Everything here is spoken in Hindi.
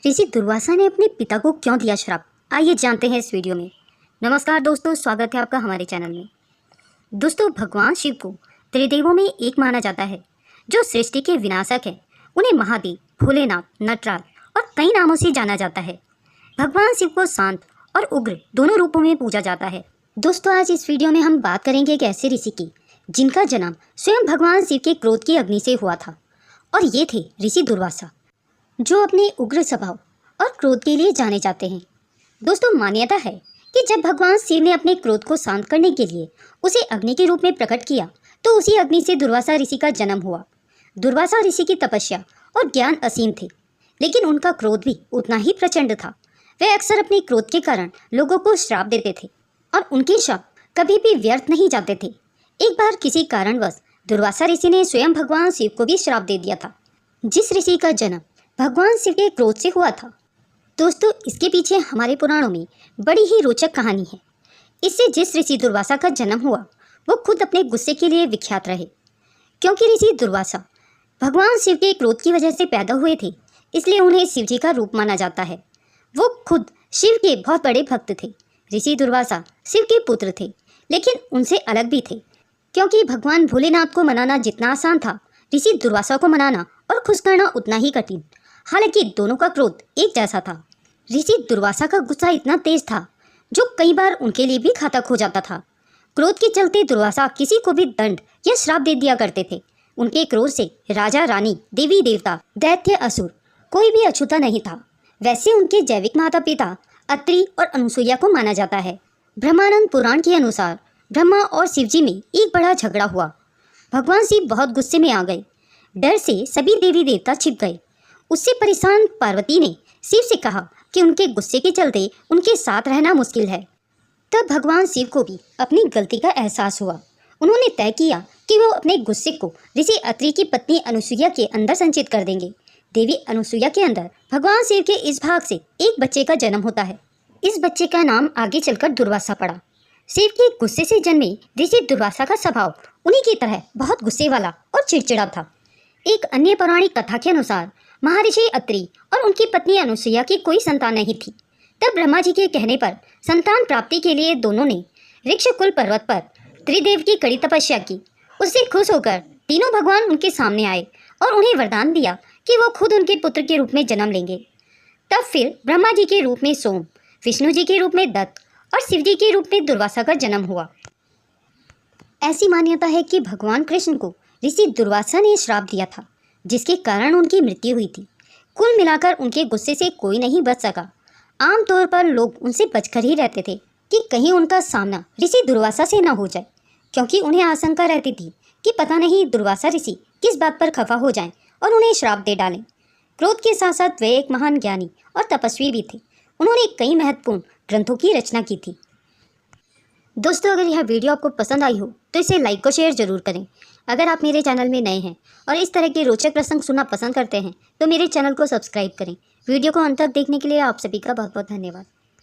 ऋषि दुर्वासा ने अपने पिता को क्यों दिया श्राप, आइए जानते हैं इस वीडियो में। नमस्कार दोस्तों, स्वागत है आपका हमारे चैनल में। दोस्तों, भगवान शिव को त्रिदेवों में एक माना जाता है जो सृष्टि के विनाशक है। उन्हें महादेव, भोलेनाथ, नटराज और कई नामों से जाना जाता है। भगवान शिव को शांत और उग्र दोनों रूपों में पूजा जाता है। दोस्तों, आज इस वीडियो में हम बात करेंगे एक ऐसे ऋषि की जिनका जन्म स्वयं भगवान शिव के क्रोध की अग्नि से हुआ था, और ये थे ऋषि दुर्वासा, जो अपने उग्र स्वभाव और क्रोध के लिए जाने जाते हैं। दोस्तों, मान्यता है कि जब भगवान शिव ने अपने क्रोध को शांत करने के लिए उसे अग्नि के रूप में प्रकट किया, तो उसी अग्नि से दुर्वासा ऋषि का जन्म हुआ। दुर्वासा ऋषि की तपस्या और ज्ञान असीम थे, लेकिन उनका क्रोध भी उतना ही प्रचंड था। वे अक्सर अपने क्रोध के कारण लोगों को श्राप देते थे, और उनके श्राप कभी भी व्यर्थ नहीं जाते थे। एक बार किसी कारणवश दुर्वासा ऋषि ने स्वयं भगवान शिव को भी श्राप दे दिया था, जिस ऋषि का जन्म भगवान शिव के क्रोध से हुआ था। दोस्तों, इसके पीछे हमारे पुराणों में बड़ी ही रोचक कहानी है। इससे जिस ऋषि दुर्वासा का जन्म हुआ, वो खुद अपने गुस्से के लिए विख्यात रहे। क्योंकि ऋषि दुर्वासा भगवान शिव के क्रोध की वजह से पैदा हुए थे, इसलिए उन्हें शिव जी का रूप माना जाता है। वो खुद शिव के बहुत बड़े भक्त थे। ऋषि दुर्वासा शिव के पुत्र थे, लेकिन उनसे अलग भी थे। क्योंकि भगवान भोलेनाथ को मनाना जितना आसान था, ऋषि दुर्वासा को मनाना और खुश करना उतना ही कठिन। हालांकि दोनों का क्रोध एक जैसा था। ऋषि दुर्वासा का गुस्सा इतना तेज था जो कई बार उनके लिए भी घातक हो जाता था। क्रोध के चलते दुर्वासा किसी को भी दंड या श्राप दे दिया करते थे। उनके क्रोध से राजा, रानी, देवी देवता, दैत्य, असुर कोई भी अछूता नहीं था। वैसे उनके जैविक माता पिता अत्रि और अनुसुईया को माना जाता है। ब्रह्मानंद पुराण के अनुसार ब्रह्मा और शिवजी में एक बड़ा झगड़ा हुआ। भगवान शिव बहुत गुस्से में आ गए। डर से सभी देवी देवता छिप गए। उससे परेशान पार्वती ने शिव से कहा कि उनके गुस्से के चलते उनके साथ रहना मुश्किल है। तब भगवान शिव को भी अपनी गलती का एहसास हुआ। उन्होंने तय किया कि वो अपने गुस्से को ऋषि अत्रि की पत्नी अनुसुईया के अंदर संचित कर देंगे। देवी अनुसुईया के अंदर भगवान शिव के इस भाग से एक बच्चे का जन्म होता है। इस बच्चे का नाम आगे चलकर दुर्वासा पड़ा। शिव के गुस्से से जन्मे ऋषि दुर्वासा का स्वभाव उन्हीं की तरह बहुत गुस्से वाला और चिड़चिड़ा था। एक अन्य पौराणिक कथा के अनुसार महर्षि अत्रि और उनकी पत्नी अनुसुईया की कोई संतान नहीं थी। तब ब्रह्मा जी के कहने पर संतान प्राप्ति के लिए दोनों ने ऋक्षकुल पर्वत पर त्रिदेव की कड़ी तपस्या की। उससे खुश होकर तीनों भगवान उनके सामने आए और उन्हें वरदान दिया कि वो खुद उनके पुत्र के रूप में जन्म लेंगे। तब फिर ब्रह्मा जी के रूप में सोम, विष्णु जी के रूप में दत्त और शिव जी के रूप में दुर्वासा का जन्म हुआ। ऐसी मान्यता है कि भगवान कृष्ण को ऋषि दुर्वासा ने श्राप दिया था, जिसके कारण उनकी मृत्यु हुई थी। कुल मिलाकर उनके गुस्से से कोई नहीं बच सका। आमतौर पर लोग उनसे बचकर ही रहते थे कि कहीं उनका सामना ऋषि दुर्वासा से न हो जाए, क्योंकि उन्हें आशंका रहती थी कि पता नहीं दुर्वासा ऋषि किस बात पर खफा हो जाएं और उन्हें श्राप दे डालें। क्रोध के साथ साथ वे एक महान ज्ञानी और तपस्वी भी थे। उन्होंने कई महत्वपूर्ण ग्रंथों की रचना की थी। दोस्तों, अगर यह वीडियो आपको पसंद आई हो तो इसे लाइक और शेयर जरूर करें। अगर आप मेरे चैनल में नए हैं और इस तरह के रोचक प्रसंग सुनना पसंद करते हैं तो मेरे चैनल को सब्सक्राइब करें। वीडियो को अंत तक देखने के लिए आप सभी का बहुत बहुत धन्यवाद।